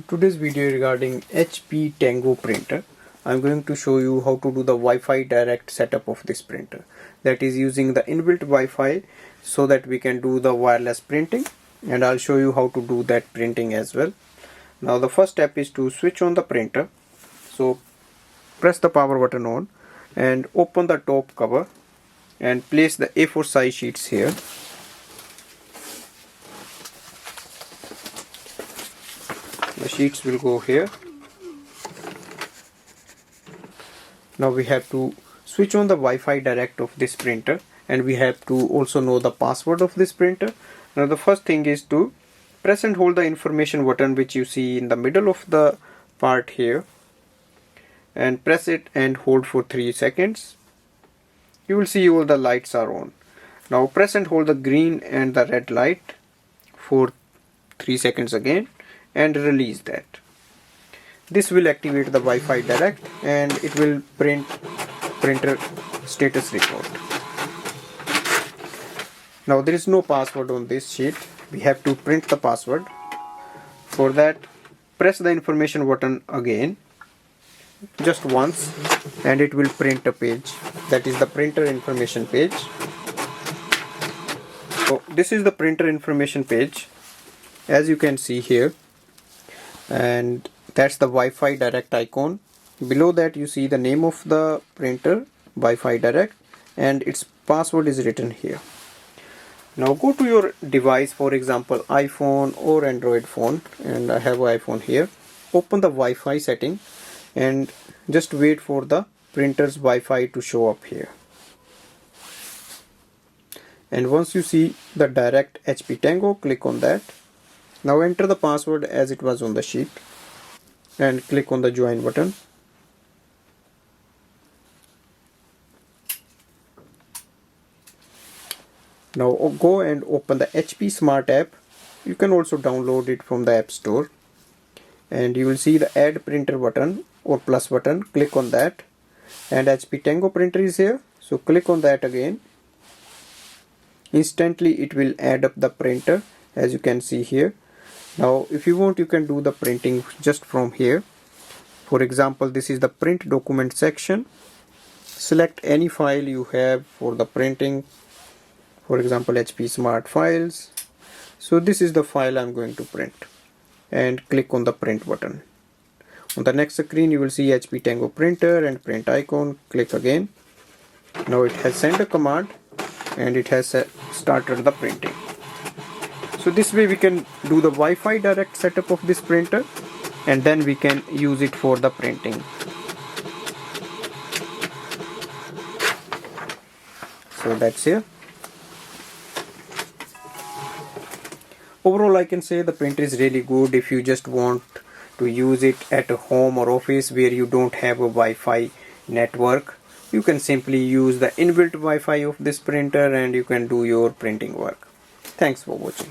So today's video regarding HP Tango printer. I'm going to show you how to do the Wi-Fi direct setup of this printer. That is using the inbuilt Wi-Fi so that we can do the wireless printing, and I'll show you how to do that printing as well. Now the first step is to switch on the printer. So press the power button on and open the top cover and place the A4 size sheets here. The sheets will go here. Now we have to switch on the Wi-Fi direct of this printer, and we have to also know the password of this printer. Now the first thing is to press and hold the information button which you see in the middle of the part here, and press it and hold for 3 seconds. You will see all the lights are on. Now press and hold the green and the red light for 3 seconds again and release that. This will activate the Wi-Fi direct and it will print printer status report. Now there is no password on this sheet. We have to print the password. For that, press the information button again just once and it will print a page. That is the printer information page. So this is the printer information page, as you can see here, and that's the Wi-Fi direct icon. Below that you see the name of the printer, Wi-Fi direct, and its password is written here. Now go to your device, for example iPhone or Android phone, and I have an iPhone here. Open the Wi-Fi setting and just wait for the printer's Wi-Fi to show up here. And once you see the direct HP Tango, click on that. Now enter the password as it was on the sheet and click on the join button. Now go and open the HP Smart app. You can also download it from the App Store, and you will see the add printer button or plus button. Click on that and HP Tango printer is here, so click on that again. Instantly it will add up the printer, as you can see here. Now if you want, you can do the printing just from here. For example, this is the print document section. Select any file you have for the printing, for example HP Smart files. So this is the file I'm going to print, and click on the print button. On the next screen you will see HP Tango printer and print icon. Click again. Now it has sent a command and it has started the printing. So this way we can do the Wi-Fi direct setup of this printer, and then we can use it for the printing. So that's it. Overall I can say the printer is really good if you just want to use it at a home or office where you don't have a Wi-Fi network. You can simply use the inbuilt Wi-Fi of this printer and you can do your printing work. Thanks for watching.